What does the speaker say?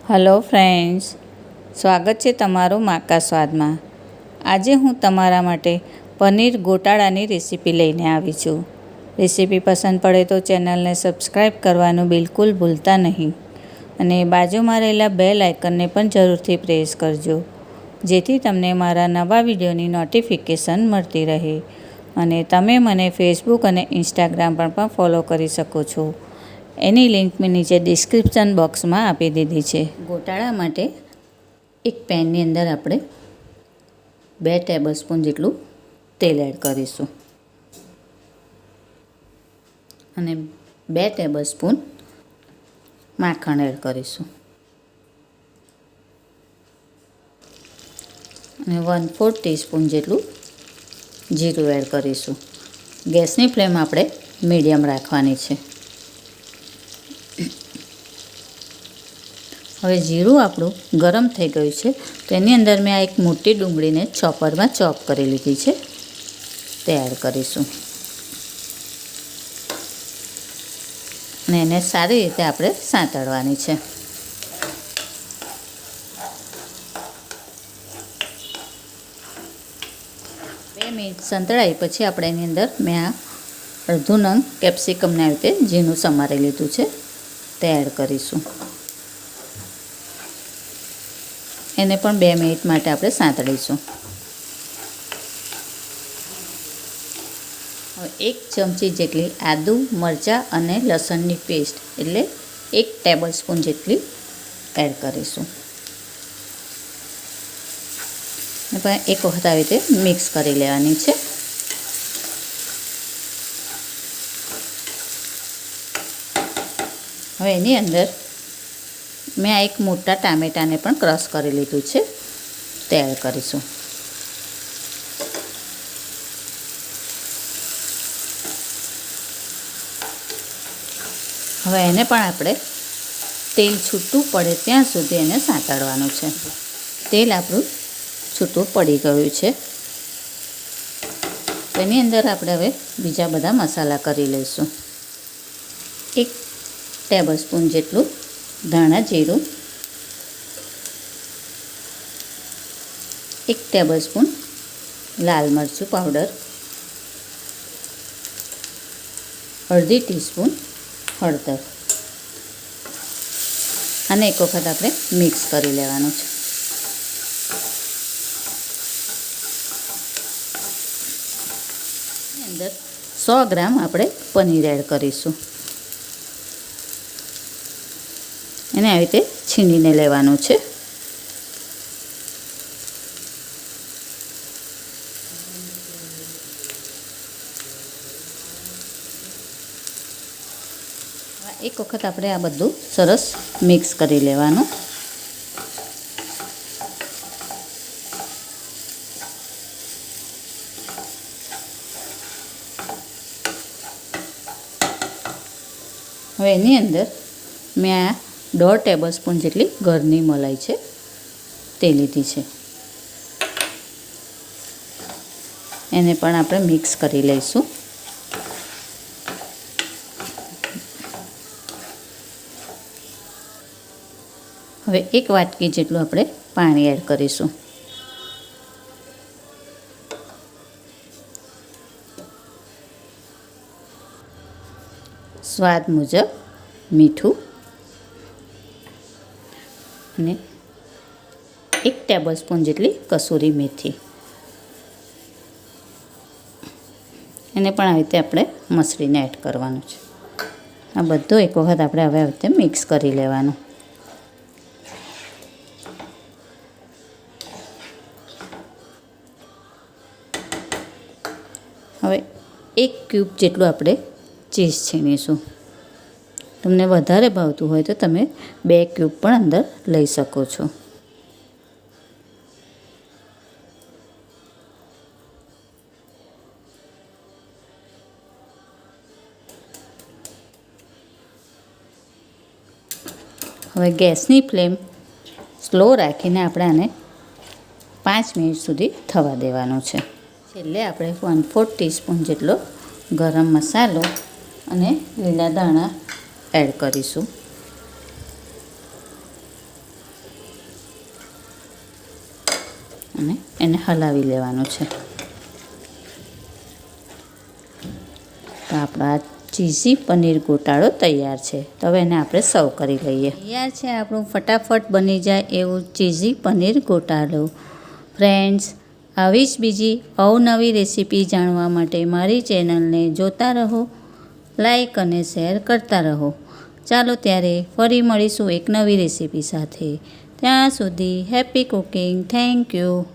Hello friends, સ્વાગત છે તમારું માકા સ્વાદમાં। આજે હું તમારા માટે પનીર ગોટાળાની રેસીપી લઈને આવી છું। રેસીપી પસંદ પડે તો ચેનલને સબસ્ક્રાઈબ કરવાનું બિલકુલ ભૂલતા નહીં અને બાજુમાં રહેલા બેલ આઇકનને પણ જરૂરથી પ્રેસ કરજો, જેથી તમને મારા નવા વિડીયોની નોટિફિકેશન મળતી રહે અને તમે મને ફેસબુક અને ઇન્સ્ટાગ્રામ પર પણ ફોલો કરી શકો છો। એની લિંક મેં નીચે ડિસ્ક્રિપ્શન બોક્સમાં આપી દીધી છે। ગોટાળા માટે એક પેનની અંદર આપણે 2 ટેબલસ્પૂન જેટલું તેલ એડ કરીશું અને 2 ટેબલસ્પૂન માખણ એડ કરીશું અને 1/4 ટીસ્પૂન જેટલું જીરું એડ કરીશું। ગેસની ફ્લેમ આપણે મીડિયમ રાખવાની છે। હવે જીરું આપણું ગરમ થઈ ગયું છે, તો એની અંદર મેં આ એક મોટી ડુંગળીને ચોપરમાં ચોપ કરી લીધી છે, તે એડ કરીશું અને એને સારી રીતે આપણે સાંતળવાની છે। 2 મિનિટ સંતળાઈ પછી આપણે એની અંદર મેં આ અડધું નંગ કેપ્સિકમને આવી રીતે ઝીણું સમારી લીધું છે, તે એડ કરીશું। એને પણ 2 મિનિટ માટે આપણે સાંતળીશું। હવે 1 ચમચી જેટલી આદુ, મરચાં અને લસણની પેસ્ટ એટલે 1 ટેબલસ્પૂન જેટલી એડ કરીશું અને પછી એક વખત આવી રીતે મિક્સ કરી લેવાની છે। હવે એની અંદર મેં આ એક મોટા ટામેટાને પણ ક્રશ કરી લીધું છે, તે એડ કરીશું। હવે એને પણ આપણે તેલ છૂટું પડે ત્યાં સુધી એને સાંતળવાનું છે। તેલ આપણું છૂટું પડી ગયું છે, તો એની અંદર આપણે હવે બીજા બધા મસાલા કરી લઈશું। 1 ટેબલસ્પૂન જેટલું ધાણા જીરું, 1 ટેબલસ્પૂન લાલ મરચું પાવડર, 1/2 ટીસ્પૂન હળદર અને એક વખત આપણે મિક્સ કરી લેવાનું છે। એની અંદર 100 ગ્રામ આપણે પનીર એડ કરીશું, એને આવી રીતે છીણીને લેવાનું છે। એક વખત આપણે આ બધું સરસ મિક્સ કરી લેવાનું। હવે એની અંદર મેં આ 1.5 ટેબલસ્પૂન જેટલી ઘરની મલાઈ છે, તે લીધી છે, એને પણ આપણે મિક્સ કરી લઈશું। હવે 1 વાટકી જેટલું આપણે પાણી એડ કરીશું। સ્વાદ મુજબ મીઠું અને 1 ટેબલસ્પૂન જેટલી કસૂરી મેથી, એને પણ આવી રીતે આપણે મસળીને એડ કરવાનું છે। આ બધું એક વખત આપણે હવે આવી રીતે મિક્સ કરી લેવાનું। હવે 1 ક્યુબ જેટલું આપણે ચીઝ છીણીશું। તમને વધારે ભાવતું હોય તો તમે 2 ક્યુબ પણ અંદર લઈ શકો છો। હવે ગેસની ફ્લેમ સ્લો રાખીને આપણે આને 5 મિનિટ સુધી થવા દેવાનું છે। છેલ્લે આપણે 1/4 ટીસ્પૂન જેટલો ગરમ મસાલો અને લીલા ધાણા એડ કરીશું। અને એને હલાવી લેવાનું છે. તો આપણો આ ચીઝી પનીર ગોટાળો તૈયાર છે. તો હવે એને આપણે સર્વ કરી લઈએ. તૈયાર છે આપણું ફટાફટ બની જાય એવું ચીઝી પનીર ગોટાળો. ફ્રેન્ડ્સ, આવી જ બીજી અવનવી રેસીપી જાણવા માટે મારી ચેનલને જોતા રહો, લાઈક અને શેર કરતા રહો. ચાલો ત્યારે ફરી મળીશું એક નવી રેસીપી સાથે. ત્યાં સુધી હેપી કુકિંગ. Thank you.